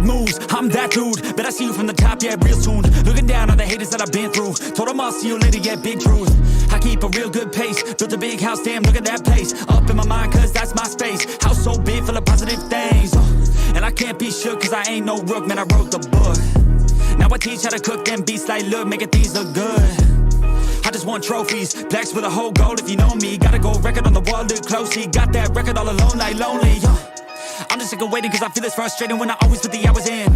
big moves, I'm that dude. Bet I see you from the top, yeah, real soon. Looking down on the haters that I've been through. Told them I'll see you later, yeah, big truth. I keep a real good pace. Built a big house, damn, look at that place. Up in my mind, cause that's my space. House so big, full of positive things. And I can't be shook, cause I ain't no rook, man, I wrote the book. Now I teach how to cook them beats like, look, making things look good. I just want trophies, plaques with a whole goal if you know me. Gotta go record on the wall, look closely. Got that record all alone, like lonely. I'm just sick of waiting cause I feel it's frustrating when I always put the hours in.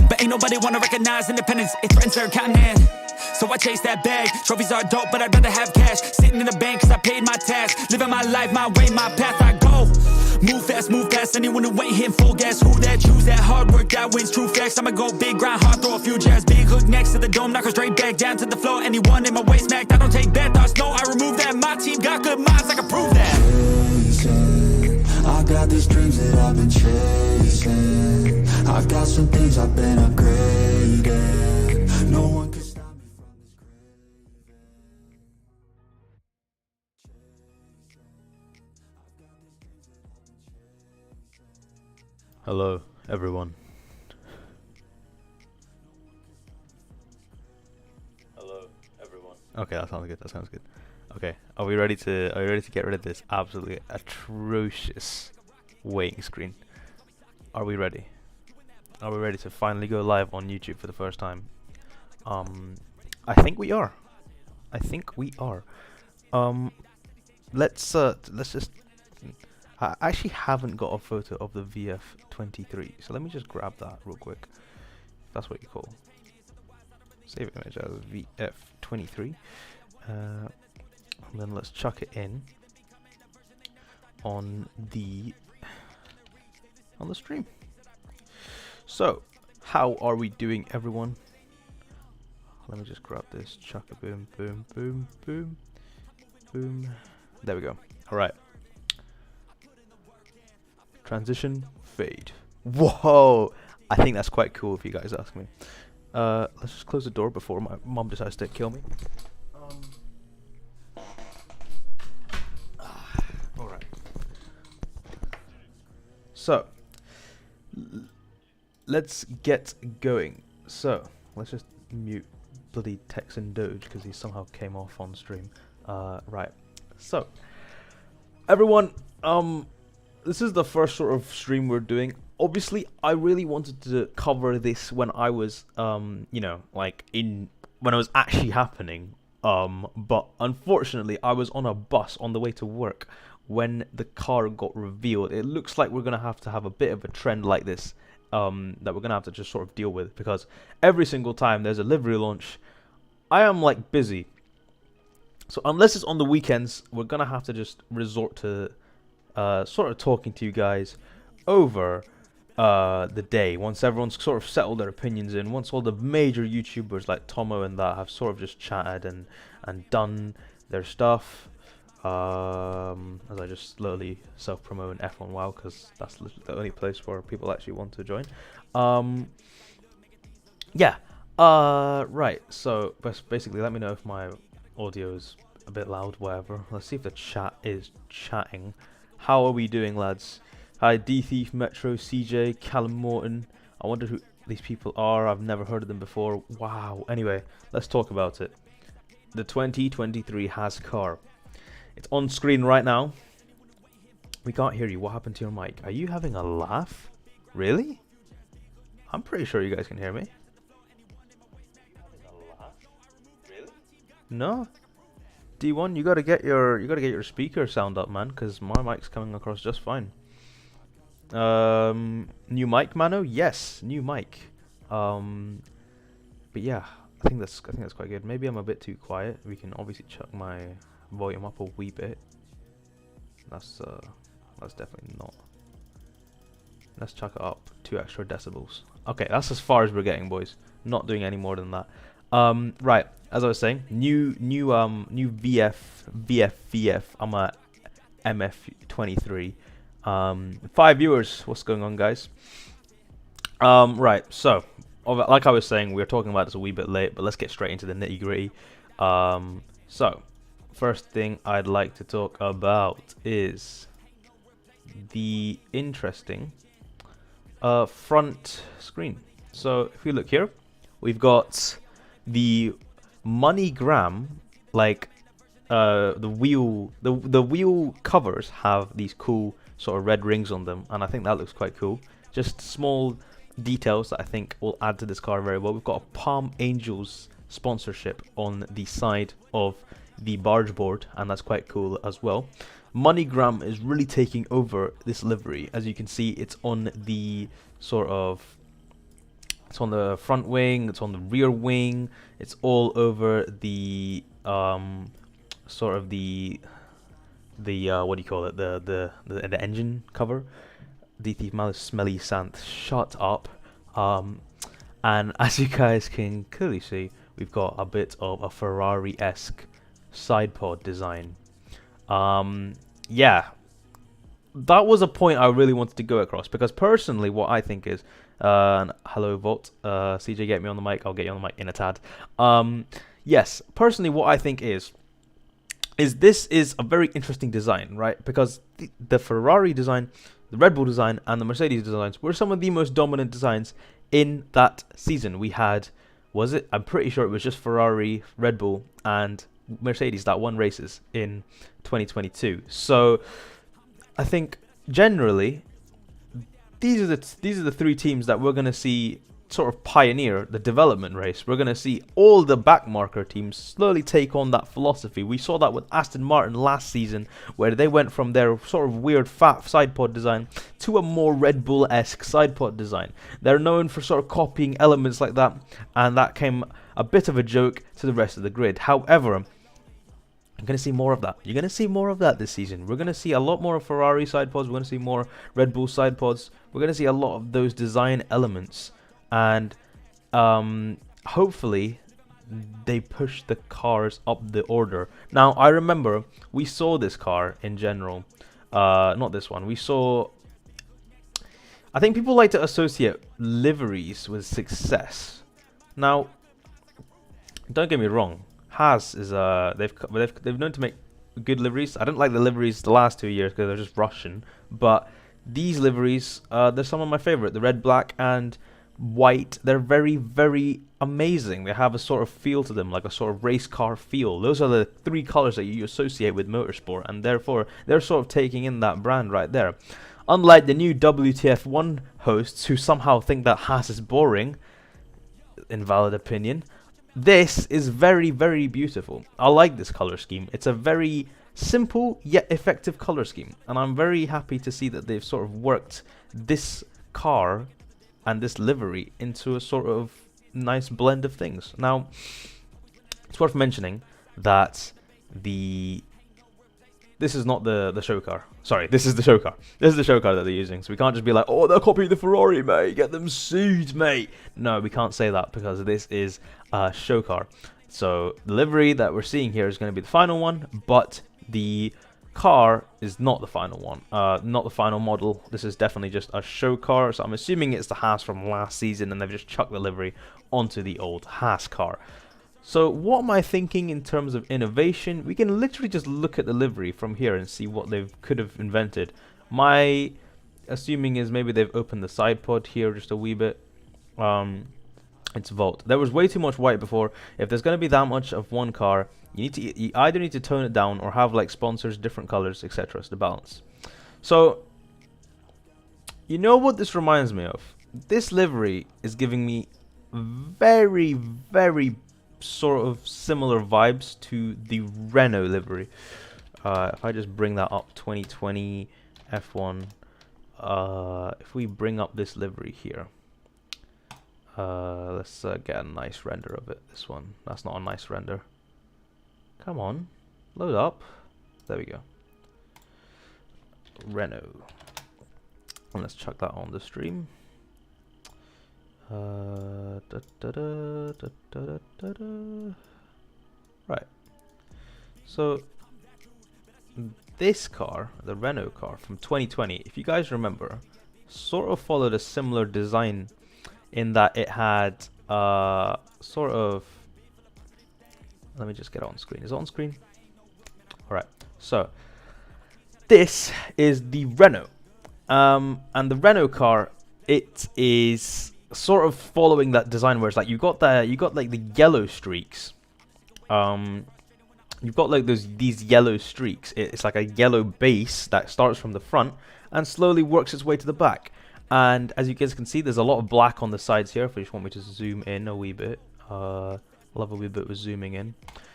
But ain't nobody wanna recognize independence, it threatens their continent. So I chase that bag, trophies are dope but I'd rather have cash. Sitting in the bank cause I paid my tax. Living my life, my way, my path, I go. Move fast, anyone who ain't hitting full gas. Who that, choose that, hard work, that wins, true facts. I'ma go big, grind hard, throw a few jabs. Big hook next to the dome, knock her straight back down to the floor. Anyone in my way smacked, I don't take bad thoughts, no, I remove that. My team got good minds, I can prove that. Chasing, I got these dreams that I've been chasing. I've got some things I've been upgrading. No one can stop me from this craving. Hello, everyone. Hello, everyone. Okay, that sounds good. That sounds good. Okay, are we ready to get rid of this absolutely atrocious waiting screen? Are we ready? Are we ready to finally go live on YouTube for the first time? I think we are. I think we are. Let's just. I actually haven't got a photo of the VF23, so let me just grab that real quick. If that's what you call. Save image as VF23. And then let's chuck it in on the stream. So, how are we doing, everyone? Let me just grab this. Chuck it. Boom, boom, boom, boom, boom. There we go. All right. Transition, fade. Whoa! I think that's quite cool if you guys ask me. Let's just close the door before my mom decides to kill me. Alright. So, let's get going. So, let's just mute bloody Texan Doge because he somehow came off on stream. Right. So, everyone, this is the first sort of stream we're doing. Obviously, I really wanted to cover this when I was, you know, like when it was actually happening. But unfortunately, I was on a bus on the way to work when the car got revealed. It looks like we're gonna have to have a bit of a trend like this, that we're gonna have to just sort of deal with, because every single time there's a livery launch, I am like busy. So unless it's on the weekends, we're gonna have to just resort to sort of talking to you guys over the day, once everyone's sort of settled their opinions in, once all the major YouTubers like Tomo and that have sort of just chatted and done their stuff. As I just slowly self-promote F1 WoW, because that's the only place where people actually want to join. Yeah. Right. So basically, let me know if my audio is a bit loud, whatever. Let's see if the chat is chatting. How are we doing, lads? Hi, D Thief, Metro, CJ, Callum Morton. I wonder who these people are. I've never heard of them before. Wow. Anyway, let's talk about it. The 2023 Haas car. It's on screen right now. We can't hear you. What happened to your mic? Are you having a laugh? Really? I'm pretty sure you guys can hear me. Having a laugh? Really? No? D1, you gotta get your speaker sound up, man, because my mic's coming across just fine. New mic, Mano? Yes, new mic. But yeah, I think that's quite good. Maybe I'm a bit too quiet. We can obviously chuck my volume up a wee bit. That's definitely not. Let's chuck it up 2 extra decibels. Okay, that's as far as we're getting, boys. Not doing any more than that. Right, as I was saying, new VF. I'm a MF23. 5 viewers. What's going on, guys? Right, so like I was saying, we were talking about this a wee bit late, but let's get straight into the nitty gritty. So first thing I'd like to talk about is the interesting front screen. So if we look here, we've got the MoneyGram, like the wheel covers have these cool sort of red rings on them, and I think that looks quite cool. Just small details that I think will add to this car very well. We've got a Palm Angels sponsorship on the side of the barge board, and that's quite cool as well. MoneyGram is really taking over this livery. As you can see, it's on the it's on the front wing, it's on the rear wing, it's all over the sort of the what do you call it, the engine cover. The thief malice smelly santh, shut up. And as you guys can clearly see, we've got a bit of a Ferrari-esque side pod design. Yeah, that was a point I really wanted to go across, because personally what I think is, hello Volt, CJ, get me on the mic, I'll get you on the mic in a tad. Yes, personally what I think is this is a very interesting design, right? Because the Ferrari design, the Red Bull design, and the Mercedes designs were some of the most dominant designs in that season. We had, I'm pretty sure it was just Ferrari, Red Bull, and Mercedes that won races in 2022. So I think generally these are the three teams that we're going to see sort of pioneer the development race. We're going to see all the backmarker teams slowly take on that philosophy. We saw that with Aston Martin last season, where they went from their sort of weird fat side pod design to a more Red Bull-esque side pod design. They're known for sort of copying elements like that, and that came a bit of a joke to the rest of the grid. However, I'm going to see more of that. You're going to see more of that this season. We're going to see a lot more of Ferrari side pods. We're going to see more Red Bull side pods. We're going to see a lot of those design elements. And hopefully they push the cars up the order. Now, I remember we saw this car in general. Not this one. We saw... I think people like to associate liveries with success. Now, don't get me wrong. Haas is they've known to make good liveries. I didn't like the liveries the last 2 years because they're just Russian, but these liveries, they're some of my favorite. The red, black, and white. They're very, very amazing. They have a sort of feel to them, like a sort of race car feel. Those are the three colors that you associate with motorsport, and therefore they're sort of taking in that brand right there. Unlike the new WTF1 hosts who somehow think that Haas is boring, invalid opinion. This is very, very beautiful. I like this color scheme. It's a very simple yet effective color scheme, and I'm very happy to see that they've sort of worked this car and this livery into a sort of nice blend of things. Now, it's worth mentioning that this is not the show car. Sorry, this is the show car. This is the show car that they're using. So we can't just be like, oh, they're copying the Ferrari, mate. Get them sued, mate. No, we can't say that because this is a show car. So the livery that we're seeing here is going to be the final one, but the car is not the final one. Not the final model. This is definitely just a show car. So I'm assuming it's the Haas from last season, and they've just chucked the livery onto the old Haas car. So what am I thinking in terms of innovation? We can literally just look at the livery from here and see what they could have invented. My assuming is maybe they've opened the side pod here just a wee bit. It's Volt. There was way too much white before. If there's going to be that much of one car, you either need to tone it down or have like sponsors, different colors, etc. to balance. So, you know what this reminds me of? This livery is giving me very, very sort of similar vibes to the Renault livery. If I just bring that up, 2020 F1, if we bring up this livery here, let's get a nice render of it. This one, that's not a nice render. Come on, load up. There we go. Renault, and let's chuck that on the stream. Right, so this car, the Renault car from 2020, if you guys remember, sort of followed a similar design in that it had sort of, let me just get it on screen. Is it on screen? Alright, so this is the Renault, and the Renault car it is sort of following that design where it's like you got like the yellow streaks. You've got like these yellow streaks. It's like a yellow base that starts from the front and slowly works its way to the back. And as you guys can see, there's a lot of black on the sides here. If you just want me to zoom in a wee bit, love a wee bit with zooming in.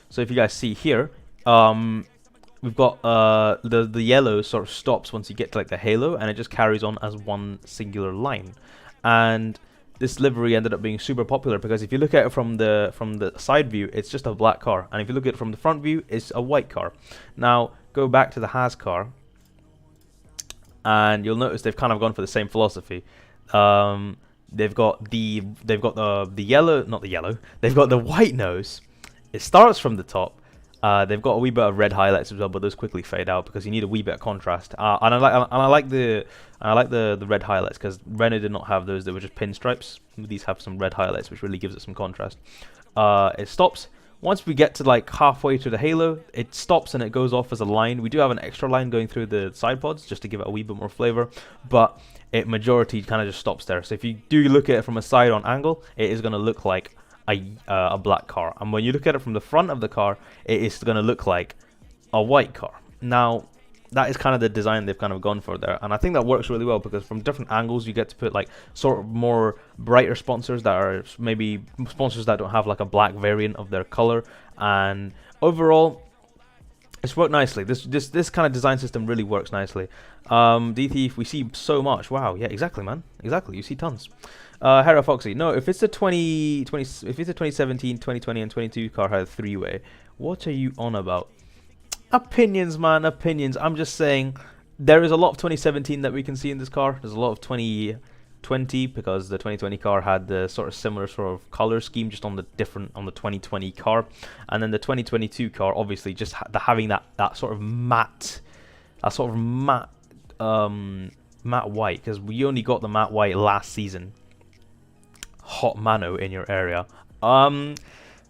So if you guys see here, we've got the yellow sort of stops once you get to like the halo, and it just carries on as one singular line. And this livery ended up being super popular because if you look at it from the side view, it's just a black car, and if you look at it from the front view, it's a white car. Now go back to the Haas car, and you'll notice they've kind of gone for the same philosophy. They've got the yellow, not the yellow. They've got the white nose. It starts from the top. They've got a wee bit of red highlights as well, but those quickly fade out because you need a wee bit of contrast. And I like the red highlights because Renault did not have those; they were just pinstripes. These have some red highlights, which really gives it some contrast. It stops once we get to like halfway to the halo. It stops and it goes off as a line. We do have an extra line going through the side pods just to give it a wee bit more flavor, but it majority kind of just stops there. So if you do look at it from a side-on angle, it is going to look like a black car, and when you look at it from the front of the car, it is going to look like a white car. Now that is kind of the design they've kind of gone for there, and I think that works really well because from different angles you get to put like sort of more brighter sponsors that are maybe sponsors that don't have like a black variant of their color, and overall it's worked nicely. This kind of design system really works nicely. D-Thief, we see so much. Wow, yeah, exactly, man, exactly. You see tons. Hera Foxy, no, if it's a 2017, 2020, and 22 car had a three-way, what are you on about? Opinions, man, opinions. I'm just saying there is a lot of 2017 that we can see in this car. There's a lot of 2020 because the 2020 car had the sort of similar sort of color scheme just on the 2020 car, and then the 2022 car obviously just having that sort of matte white, because we only got the matte white last season. Hot mano in your area. I'm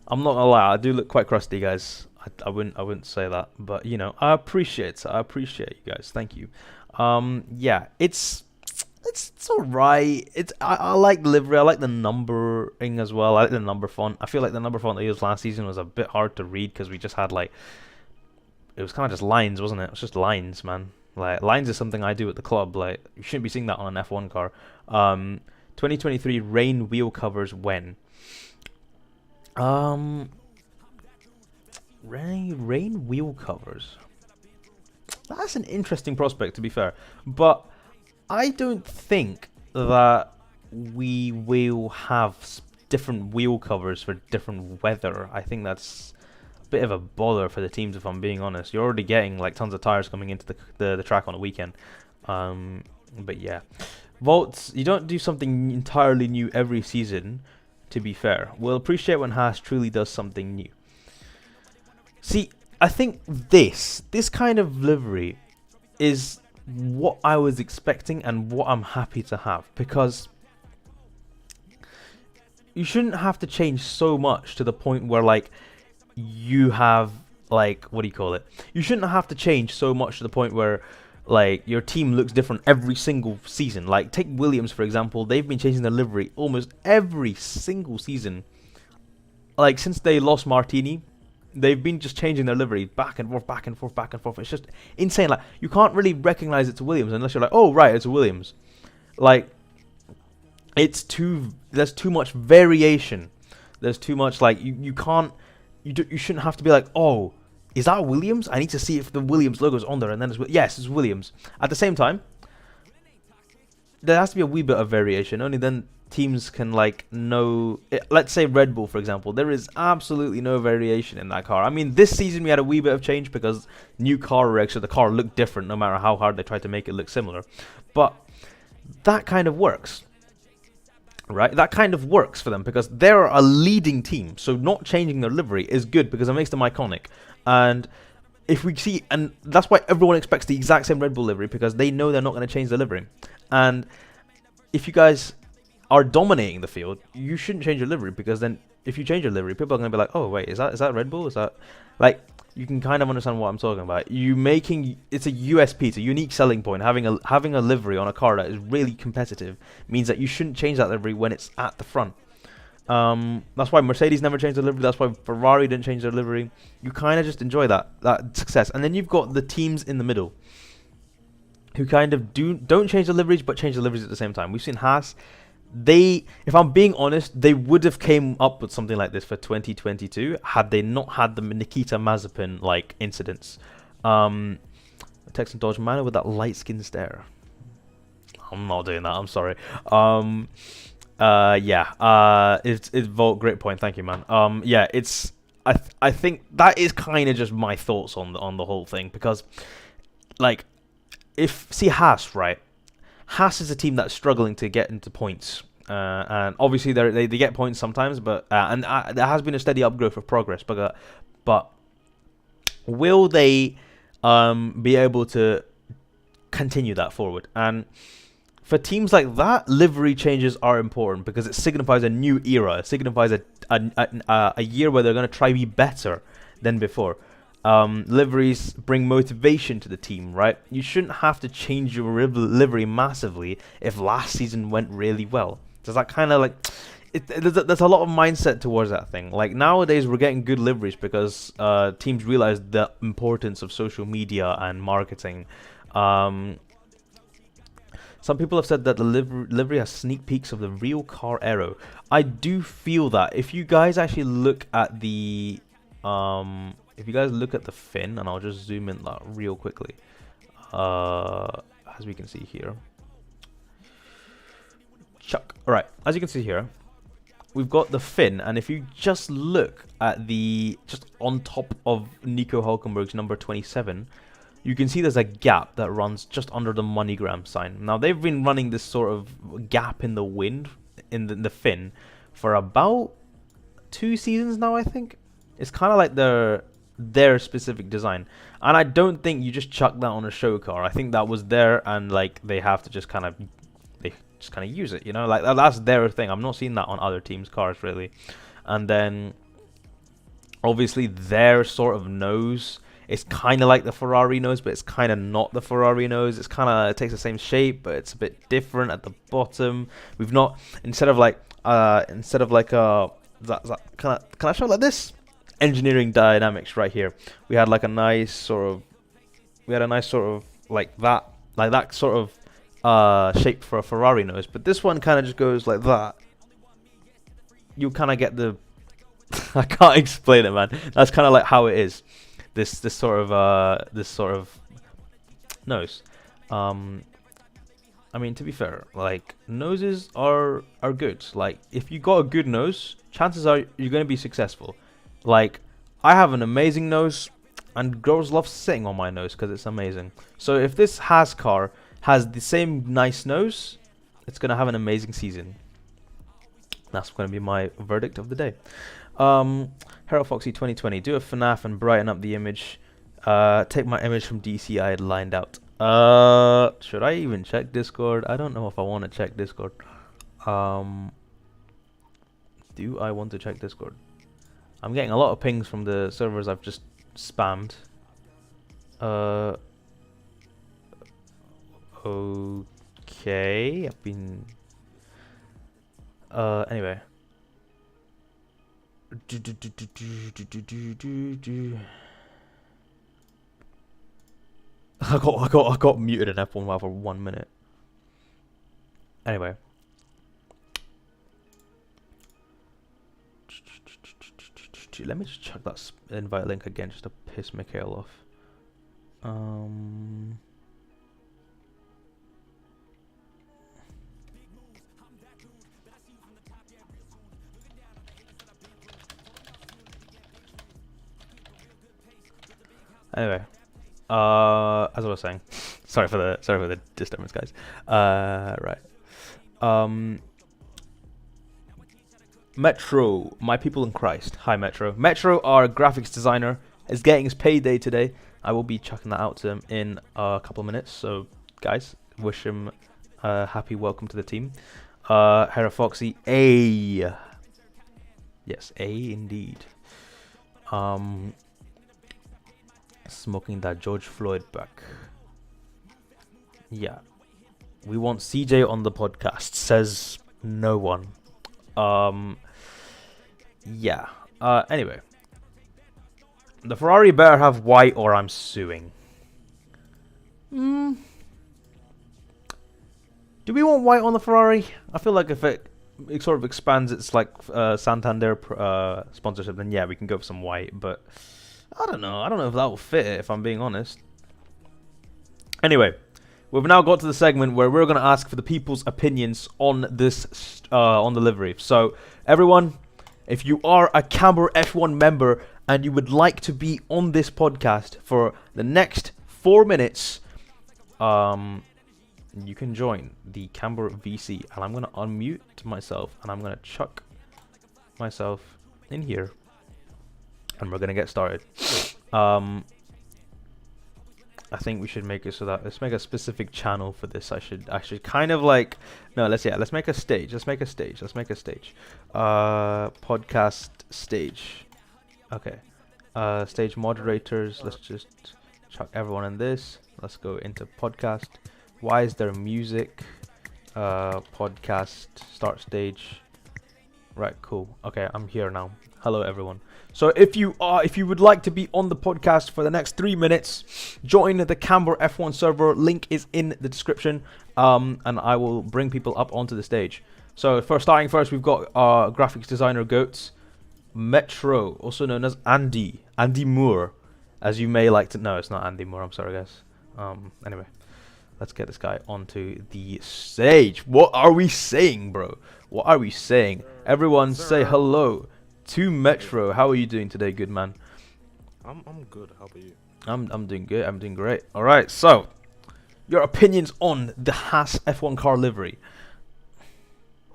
not gonna lie, I do look quite crusty, guys. I wouldn't say that, but you know, I appreciate you guys. Thank you. Yeah, it's alright. I like the livery. I like the numbering as well. I like the number font. I feel like the number font they used last season was a bit hard to read because we just had like, it was kind of just lines, wasn't it? It was just lines, man. Like lines is something I do at the club. Like you shouldn't be seeing that on an F1 car. 2023 rain wheel covers when? Rain wheel covers. That's an interesting prospect, to be fair. But I don't think that we will have different wheel covers for different weather. I think that's a bit of a bother for the teams, if I'm being honest. You're already getting like tons of tires coming into the track on a weekend. But yeah. Vaults, you don't do something entirely new every season, to be fair. We'll appreciate when Haas truly does something new. See, I think this kind of livery is what I was expecting and what I'm happy to have, because you shouldn't have to change so much to the point where like you have like, what do you call it? You shouldn't have to change so much to the point where like your team looks different every single season. Like take Williams for example, they've been changing their livery almost every single season. Like since they lost Martini, they've been just changing their livery back and forth, back and forth, back and forth. It's just insane. Like you can't really recognize it's a Williams unless you're like, oh right, it's a Williams. Like there's too much variation. There's too much like you shouldn't have to be like, oh, is that a Williams? I need to see if the Williams logo is on there, and then yes, it's Williams. At the same time, there has to be a wee bit of variation. Only then teams can like know. Let's say Red Bull, for example. There is absolutely no variation in that car. I mean, this season we had a wee bit of change because new car regs, so the car looked different no matter how hard they tried to make it look similar. But that kind of works. Right, that kind of works for them because they're a leading team. So not changing their livery is good because it makes them iconic. And if we see, and that's why everyone expects the exact same Red Bull livery because they know they're not going to change the livery. And if you guys are dominating the field, you shouldn't change your livery because then if you change your livery, people are gonna be like, oh wait, is that Red Bull? Is that like you can kind of understand what I'm talking about. It's a USP, it's a unique selling point. Having a livery on a car that is really competitive means that you shouldn't change that livery when it's at the front. That's why Mercedes never changed their livery. That's why Ferrari didn't change their livery. You kind of just enjoy that success, and then you've got the teams in the middle who kind of don't change the liveries but change the liveries at the same time. We've seen Haas. If I'm being honest, they would have came up with something like this for 2022 had they not had the Nikita Mazepin like incidents. Texan Dodge Manor with that light skin stare. I'm not doing that. I'm sorry. It's Volt. Great point. Thank you, man. Yeah, I think that is kind of just my thoughts on the whole thing, because like Haas, right? Haas is a team that's struggling to get into points, and obviously they get points sometimes, but there has been a steady upgrowth of progress, but will they be able to continue that forward? And for teams like that, livery changes are important because it signifies a new era. It signifies a year where they're going to try to be better than before. Liveries bring motivation to the team, right? You shouldn't have to change your livery massively if last season went really well. Does that kind of like... There's a lot of mindset towards that thing. Like nowadays, we're getting good liveries because teams realize the importance of social media and marketing. Some people have said that the livery has sneak peeks of the real car aero. I do feel that if you guys actually look at the fin, and I'll just zoom in that real quickly, as we can see here. Alright, as you can see here, we've got the fin, and if you just look at just on top of Nico Hulkenberg's number 27, you can see there's a gap that runs just under the MoneyGram sign. Now, they've been running this sort of gap in the wind, in the fin, for about 2 seasons now, I think. It's kind of like their specific design. And I don't think you just chuck that on a show car. I think that was there, and like they have to just kind of use it, you know? Like that's their thing. I'm not seeing that on other teams' cars, really. And then, obviously, their sort of nose... It's kind of like the Ferrari nose, but it's kind of not the Ferrari nose. It takes the same shape, but it's a bit different at the bottom. We've not instead of like can I show it like this? Engineering dynamics right here. We had like a nice sort of like that sort of shape for a Ferrari nose, but this one kind of just goes like that. You kind of get the I can't explain it, man. That's kind of like how it is. This sort of nose. I mean, to be fair, like noses are good. Like if you got a good nose, chances are you're going to be successful. Like I have an amazing nose, and girls love sitting on my nose because it's amazing. So if this Haas car has the same nice nose, it's going to have an amazing season. That's going to be my verdict of the day. Harold Foxy 2020, do a FNAF and brighten up the image. Take my image from DC I had lined out. Should I even check Discord? I don't know if I want to check Discord. Do I want to check Discord? I'm getting a lot of pings from the servers I've just spammed. Okay, I've been... anyway. I got muted in F1 for 1 minute. Anyway. Let me just check that invite link again just to piss Mikhail off. Anyway, as I was saying, sorry for the disturbance, guys. Right. Metro, my people in Christ. Hi, Metro. Metro, our graphics designer, is getting his payday today. I will be chucking that out to him in a couple of minutes. So, guys, wish him a happy welcome to the team. Hera Foxy, Yes, A indeed. Smoking that George Floyd back. Yeah. We want CJ on the podcast, says no one. Yeah. Anyway. The Ferrari better have white or I'm suing. Do we want white on the Ferrari? I feel like if it sort of expands its like Santander sponsorship, then yeah, we can go for some white. But I don't know. I don't know if that will fit it, if I'm being honest. Anyway, we've now got to the segment where we're going to ask for the people's opinions on this on the livery. So everyone, if you are a Camber F1 member and you would like to be on this podcast for the next 4 minutes, you can join the Camber VC, and I'm going to unmute myself, and I'm going to chuck myself in here, and we're going to get started. I think we should make it so that let's make a specific channel for this. I should kind of like let's make a stage. Podcast stage. Okay. Stage moderators. Let's just chuck everyone in this. Let's go into podcast. Why is there music? Podcast start stage. Right, cool. Okay, I'm here now. Hello everyone. So if you would like to be on the podcast for the next 3 minutes, join the Camber F1 server. Link is in the description. And I will bring people up onto the stage. So starting first, we've got graphics designer Goats, Metro, also known as Andy Moore, as you may like to know. It's not Andy Moore. I'm sorry, guys. Anyway, let's get this guy onto the stage. What are we saying, bro? What are we saying? Everyone, say hello to Metro. How are you doing today, good man? I'm good. How about you? I'm doing good. I'm doing great. All right. So, your opinions on the Haas F1 car livery?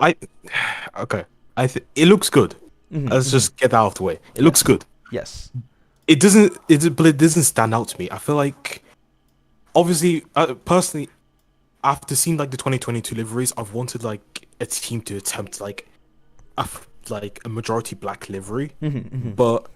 Okay. It looks good. Let's just get that out of the way. It looks good. Yes. But it doesn't stand out to me. I feel like, obviously, personally, after seeing like the 2022 liveries, I've wanted like a team to attempt like a majority black livery, but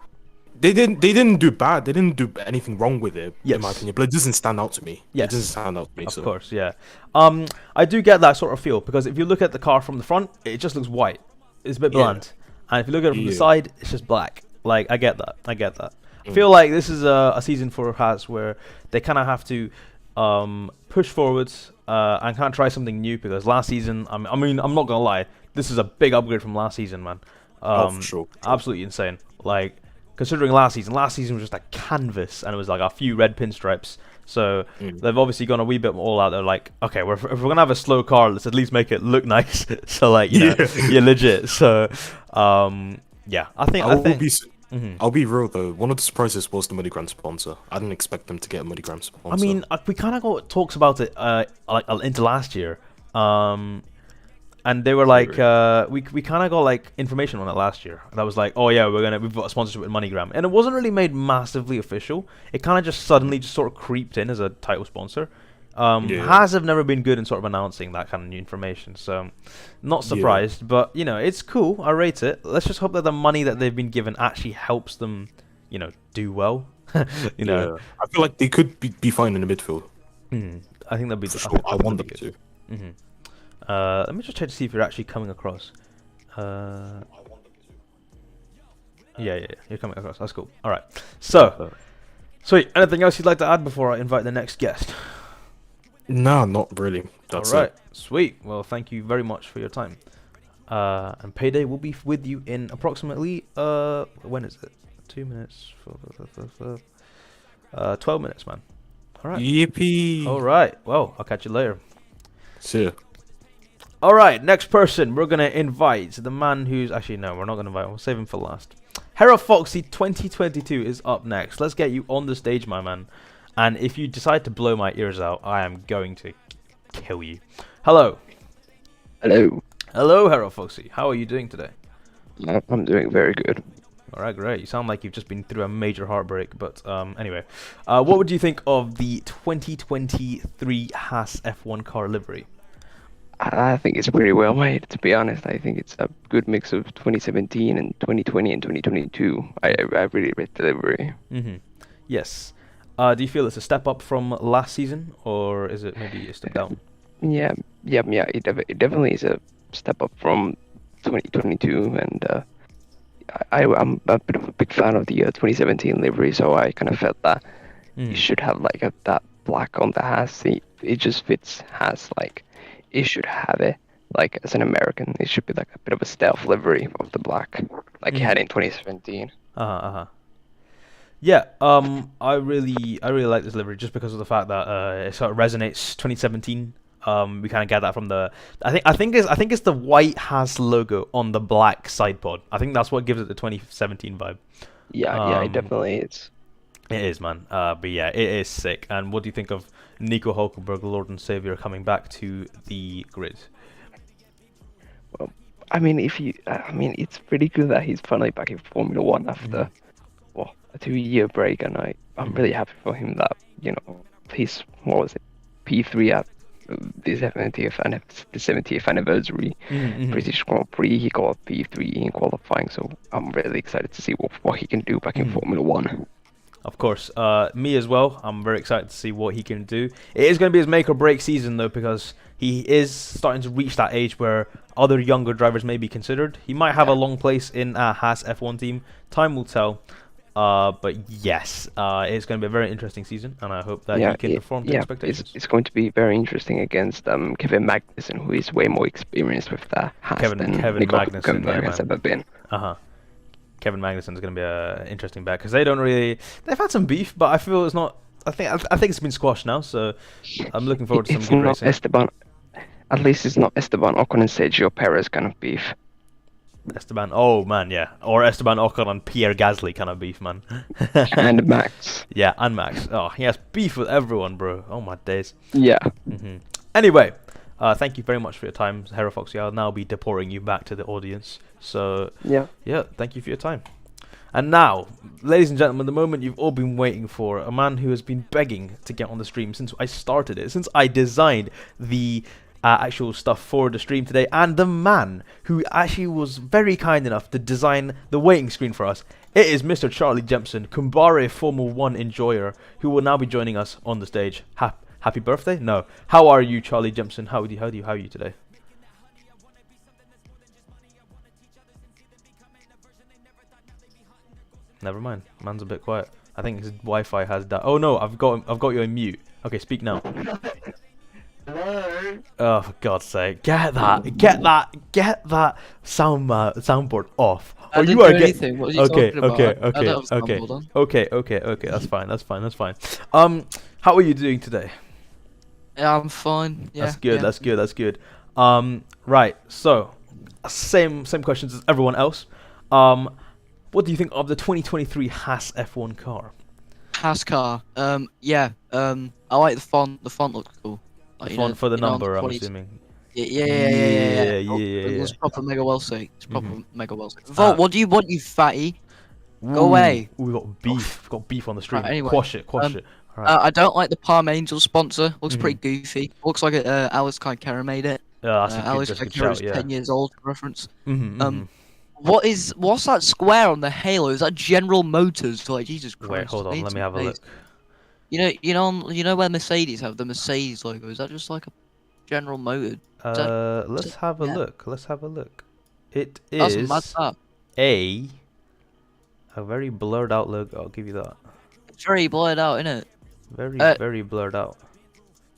they didn't do bad. They didn't do anything wrong with it, in my opinion. But it doesn't stand out to me. Yes. It doesn't stand out to me. Of course, yeah. I do get that sort of feel, because if you look at the car from the front, it just looks white. It's a bit bland. And if you look at it from the side, it's just black. Like, I get that. I feel like this is a season for Haas where they kind of have to push forwards and kind of try something new, because last season, I mean, I'm not going to lie, this is a big upgrade from last season, man. For sure. Absolutely insane. Like, considering last season was just a canvas, and it was like a few red pinstripes. So they've obviously gone a wee bit all out. They're like, okay, if we're gonna have a slow car, let's at least make it look nice. So like, you know, you're legit. So yeah, I think. I'll be real though. One of the surprises was the MoneyGram sponsor. I didn't expect them to get a MoneyGram sponsor. I mean, we kind of got talks about it like into last year. And they were like, we kind of got like information on it last year. That was like, oh yeah, we've got a sponsorship with MoneyGram, and it wasn't really made massively official. It kind of just suddenly just sort of creeped in as a title sponsor. Haas have never been good in sort of announcing that kind of new information, so not surprised. But you know, it's cool. I rate it. Let's just hope that the money that they've been given actually helps them, you know, do well. you know, I feel like they could be fine in the midfield. I think that'd be. For sure. I want them to. Let me just check to see if you're actually coming across. Yeah, you're coming across. That's cool. All right. So, sweet. Anything else you'd like to add before I invite the next guest? No, not really. That's all right. it. Sweet. Well, thank you very much for your time. And payday will be with you in approximately when is it? 2 minutes. 12 minutes, man. All right. Yippee. All right. Well, I'll catch you later. See ya. All right, next person we're gonna invite the man who's actually no, we're not gonna invite him. We'll save him for last. Hera Foxy 2022 is up next. Let's get you on the stage, my man. And if you decide to blow my ears out, I am going to kill you. Hello. Hello. Hello, Hera Foxy. How are you doing today? I'm doing very good. All right, great. You sound like you've just been through a major heartbreak. But anyway, what would you think of the 2023 Haas F1 car livery? I think it's pretty well made, to be honest. I think it's a good mix of 2017 and 2020 and 2022. I really rate the livery. Mm-hmm. Yes. Do you feel it's a step up from last season, or is it maybe a step down? Yeah, yeah. It definitely is a step up from 2022, and I'm a bit of a big fan of the 2017 livery, so I kind of felt that you should have like that black on the Haas. It just fits Haas. Like, it should have it. Like, as an American, it should be like a bit of a stealth livery of the black, like it had in 2017. Yeah, I really like this livery just because of the fact that it sort of resonates 2017. We kind of get that from the I think it's the white Haas logo on the black side pod. I think that's what gives it the 2017 vibe. Yeah, it definitely is. It is, man. But yeah, it is sick. And what do you think of Nico Hulkenberg, Lord and Savior, coming back to the grid? Well, I mean, it's pretty good that he's finally back in Formula One after a 2-year break, and I'm really happy for him that he's, what was it, P3 at the 70th anniversary British Grand Prix. He got P3 in qualifying, so I'm really excited to see what he can do back in Formula One. Of course, me as well. I'm very excited to see what he can do. It is going to be his make or break season though, because he is starting to reach that age where other younger drivers may be considered. He might have a long place in a Haas F1 team. Time will tell. But yes, it's going to be a very interesting season, and I hope that he can perform to expectations. It's going to be very interesting against Kevin Magnussen, who is way more experienced with that Haas than Nico Hulkenberg has ever been. Kevin Magnussen is going to be an interesting bet because they've had some beef, but I feel it's not. I think it's been squashed now, so I'm looking forward to some good racing. At least it's not Esteban Ocon and Sergio Perez kind of beef. Esteban, oh man, yeah, or Esteban Ocon and Pierre Gasly kind of beef, man. And Max. Yeah, and Max. Oh, he has beef with everyone, bro. Oh my days. Yeah. Anyway, thank you very much for your time, Hera Foxy. I'll now be deporting you back to the audience. So yeah, thank you for your time. And now, ladies and gentlemen, the moment you've all been waiting for, a man who has been begging to get on the stream since I started it, since I designed the actual stuff for the stream today, and the man who actually was very kind enough to design the waiting screen for us. It is Mr. Charlie Jempson, Kumbare Formula 1 enjoyer, who will now be joining us on the stage. Happy birthday? No. How are you, Charlie Jempson? How are you today? Never mind. Man's a bit quiet. I think his Wi-Fi has died. Oh no, I've got you on mute. Okay, speak now. Hello. Oh, for God's sake! Get that soundboard off. I didn't do anything. What are you talking about? Okay. That's fine. How are you doing today? Yeah, I'm fine. Yeah. That's good. Right. So, same questions as everyone else. What do you think of the 2023 Haas F1 car? Haas car. I like the font. The font looks cool. Like, font for the number, I'm assuming. Yeah. It was proper mega well sick. It's proper mega well sick. Volt, what do you want, you fatty? Go away. We got beef. We've got beef on the stream. Right, anyway, quash it. Right. I don't like the Palm Angel sponsor. Looks pretty goofy. Looks like Alice Kara made it. That's Alice Kara is 10 years old. Reference. What's that square on the halo? Is that General Motors? Like, Jesus Christ. Wait, hold on. Let me have a look. You know where Mercedes have the Mercedes logo? Is that just like a General Motor? Let's have a look. It is a very blurred out logo. I'll give you that. It's very blurred out, isn't it? Very blurred out.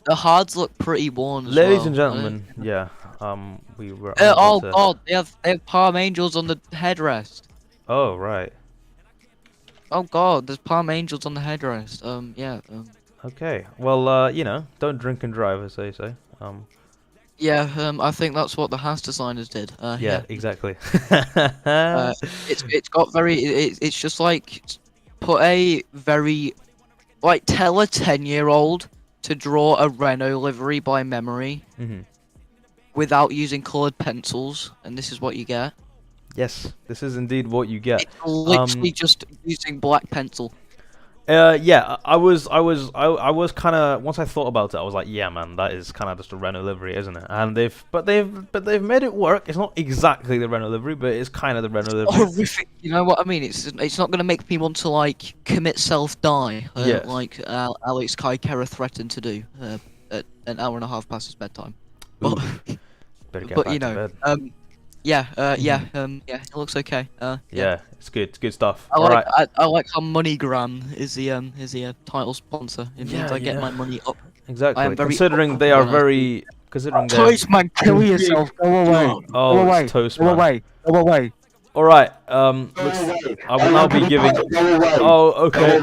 The hards look pretty worn as Ladies well, and gentlemen, yeah. We were. God, they have Palm Angels on the headrest. Oh right. Oh God, there's Palm Angels on the headrest. Okay. Well, don't drink and drive, as they say. I think that's what the Haas designers did. Yeah, exactly. It's got very. It's just like tell a 10-year-old to draw a Renault livery by memory without using coloured pencils, and this is what you get. Yes, this is indeed what you get. It's literally just using black pencil. Yeah, I was kind of, once I thought about it, I was like, yeah, man, that is kind of just a Renault livery, isn't it? And they've made it work. It's not exactly the Renault livery, but it's kind of the Renault livery. Horrific. You know what I mean? It's not gonna make me want to like commit self-die, Yes. like Alex Kaikera threatened to do at an hour and a half past his bedtime. But Better get but back you to know, bed. yeah, it looks okay. Yeah, it's good. It's good stuff. I All like right. I like how MoneyGram is the title sponsor. It means I get my money up. Exactly. I am very Considering up they are when I very, considering they're. Toastman, kill yourself. Go away. Oh, Go away. it's Toast, Go man. away. Go away. All right. Looks, I will now be giving. Oh, okay.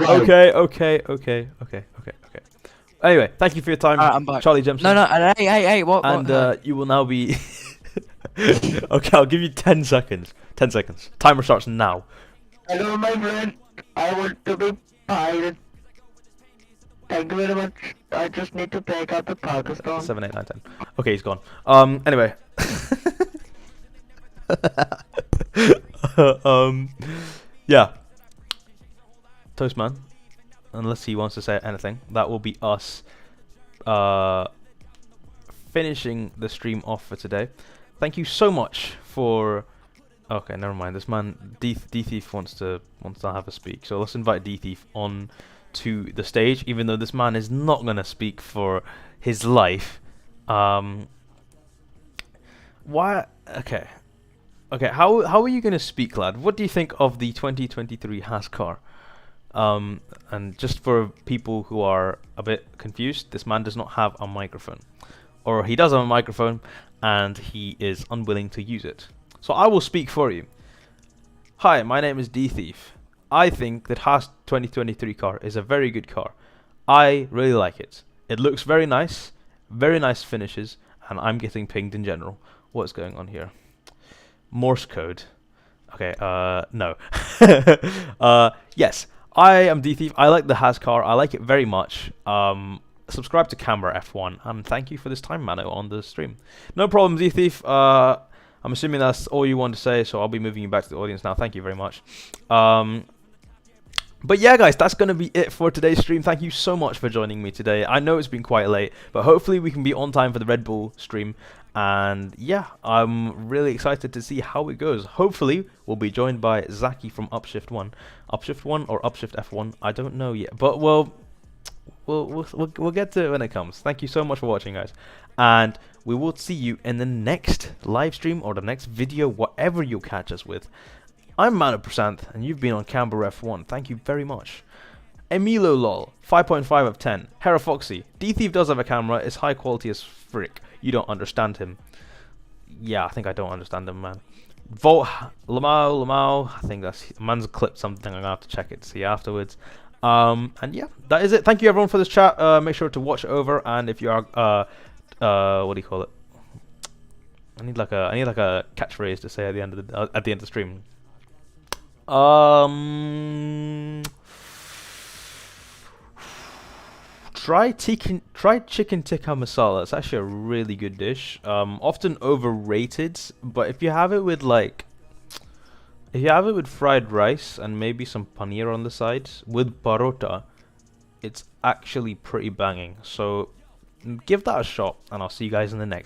Anyway, thank you for your time, Alright, I'm back. Charlie Jemson. No, hey, what? And you will now be. Okay, I'll give you 10 seconds. 10 seconds. Timer starts now. Hello, my friend. I want to be pirate. Thank you very much. I just need to take out the Pakistan. 7, 8, 9, 10. Okay, he's gone. Anyway. Yeah. Toastman, unless he wants to say anything, that will be us finishing the stream off for today. Thank you so much for. Okay, never mind. This man D Thief wants to have a speak, so let's invite D Thief on to the stage, even though this man is not gonna speak for his life. Why? Okay. How are you gonna speak, lad? What do you think of the 2023 Haas car? And just for people who are a bit confused, this man does not have a microphone, or he does have a microphone, and he is unwilling to use it. So I will speak for you. Hi, my name is D Thief. I think that Haas 2023 car is a very good car. I really like it. It looks very nice finishes, and I'm getting pinged in general. What's going on here? Morse code. Okay, no. Yes, I am D Thief. I like the Haas car. I like it very much. Subscribe to Camera F1, and thank you for this time, Mano, on the stream. No problem, D Thief. I'm assuming that's all you want to say, so I'll be moving you back to the audience now. Thank you very much. But yeah, guys, that's going to be it for today's stream. Thank you so much for joining me today. I know it's been quite late, but hopefully we can be on time for the Red Bull stream. And yeah, I'm really excited to see how it goes. Hopefully, we'll be joined by Zaki from Upshift 1. Upshift 1 or Upshift F1, I don't know yet. But we'll get to it when it comes. Thank you so much for watching, guys. And we will see you in the next live stream or the next video, whatever you catch us with. I'm Mano Prasanth, and you've been on Camber F1. Thank you very much. Emilo Lol, 5.5 of 10. Hera Foxy, D Thief does have a camera. It's high quality as frick. You don't understand him. Yeah, I think I don't understand him, man. Volt Lamau. I think that's man's clipped something. I'm gonna have to check it to see afterwards. And yeah, that is it. Thank you everyone for this chat. Make sure to watch over, and if you are what do you call it? I need like a catchphrase to say at the end of the stream. Try chicken tikka masala. It's actually a really good dish. Often overrated, but if you have it with fried rice and maybe some paneer on the side with parota, it's actually pretty banging. So give that a shot, and I'll see you guys in the next